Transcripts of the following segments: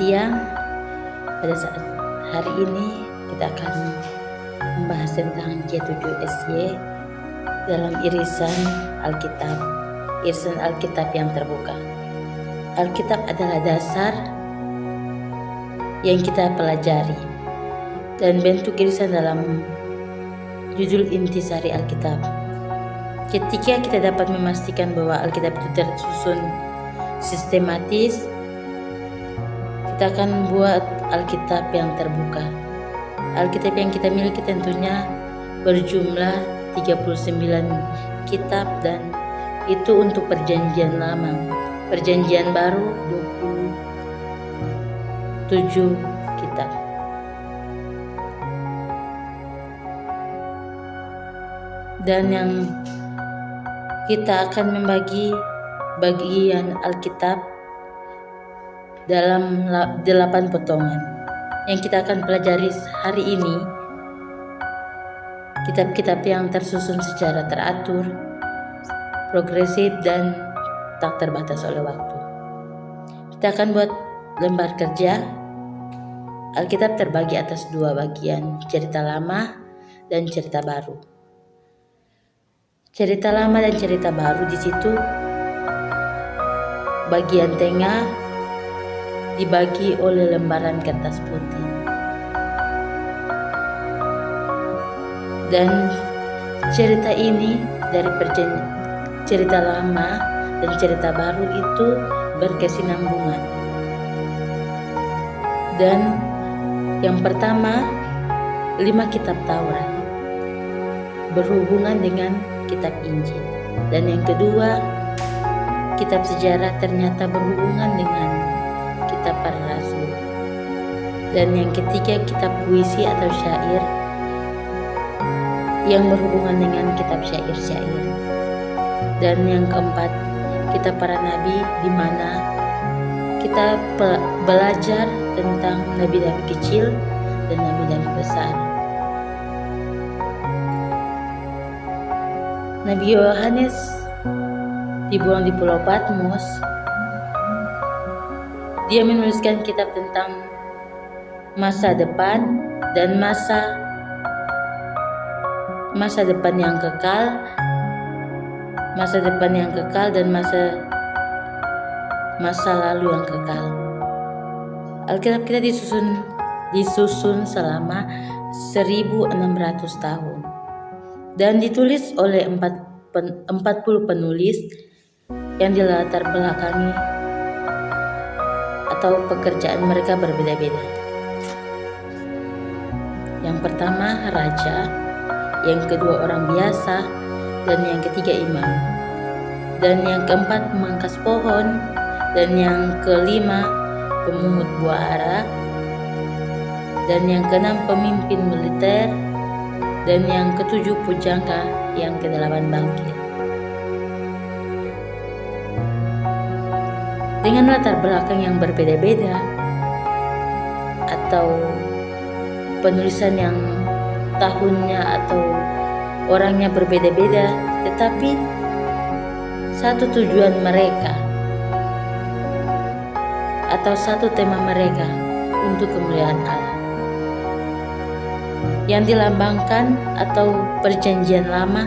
siang. Pada saat hari ini kita akan membahas tentang J7SY dalam irisan Alkitab yang terbuka. Alkitab adalah dasar yang kita pelajari, dan bentuk irisan dalam judul intisari Alkitab. Ketika kita dapat memastikan bahwa Alkitab itu tersusun sistematis, kita akan buat Alkitab yang terbuka. Alkitab yang kita miliki tentunya berjumlah 39 kitab, dan itu untuk perjanjian lama. Perjanjian baru 27 kitab. Dan yang kita akan membagi bagian Alkitab dalam 8 potongan yang kita akan pelajari hari ini. Kitab-kitab yang tersusun secara teratur, progresif, dan tak terbatas oleh waktu. Kita akan buat lembar kerja. Alkitab terbagi atas 2 bagian, cerita lama dan cerita baru. Cerita lama dan cerita baru, di situ bagian tengah dibagi oleh lembaran kertas putih. Dan cerita ini dari cerita lama dan cerita baru itu berkesinambungan. Dan yang pertama, 5 kitab Taurat berhubungan dengan kitab Injil. Dan yang kedua, kitab sejarah ternyata berhubungan dengan kitab para rasul. Dan yang ketiga, kitab puisi atau syair yang berhubungan dengan kitab syair-syair. Dan yang keempat, kitab para nabi, di mana kita belajar tentang nabi-nabi kecil dan nabi-nabi besar. Nabi Yohanes dibuang di Pulau Patmos. Dia menuliskan kitab tentang masa depan dan masa depan yang kekal, dan masa lalu yang kekal. Alkitab kita disusun selama 1600 tahun dan ditulis oleh 40 penulis yang dilatar belakangi atau pekerjaan mereka berbeda-beda. Yang pertama raja, yang kedua orang biasa, dan yang ketiga imam, dan yang keempat pemangkas pohon, dan yang kelima pemungut buah ara, dan yang keenam pemimpin militer, dan yang ketujuh pujangga, yang kedelapan bangkit. Dengan latar belakang yang berbeda-beda atau penulisan yang tahunnya atau orangnya berbeda-beda, tetapi satu tujuan mereka atau satu tema mereka untuk kemuliaan Allah yang dilambangkan atau perjanjian lama,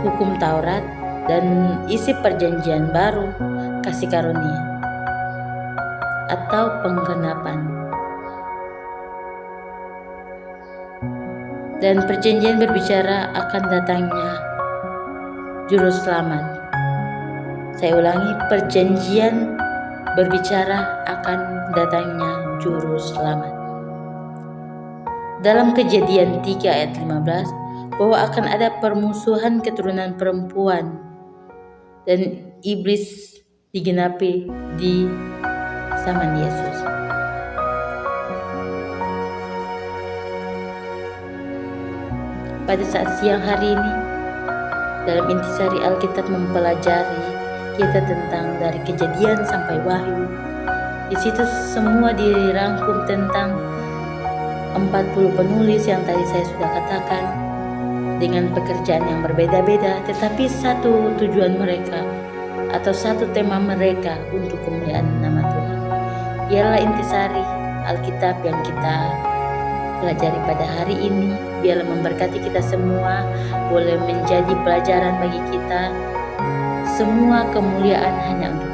hukum Taurat, dan isi perjanjian baru, kasih karunia atau penggenapan. Dan perjanjian berbicara akan datangnya juru selamat. Saya ulangi, perjanjian berbicara akan datangnya juru selamat. Dalam Kejadian 3 ayat 15 bahwa akan ada permusuhan keturunan perempuan, dan iblis digenapi di zaman Yesus. Pada saat siang hari ini, dalam intisari Alkitab mempelajari kita tentang dari Kejadian sampai Wahyu. Di situ semua dirangkum tentang 40 penulis yang tadi saya sudah katakan, dengan pekerjaan yang berbeda-beda, tetapi satu tujuan mereka atau satu tema mereka untuk kemuliaan nama Tuhan, Biarlah intisari Alkitab yang kita pelajari pada hari ini, biarlah memberkati kita semua, boleh menjadi pelajaran bagi kita. Semua kemuliaan hanya untuk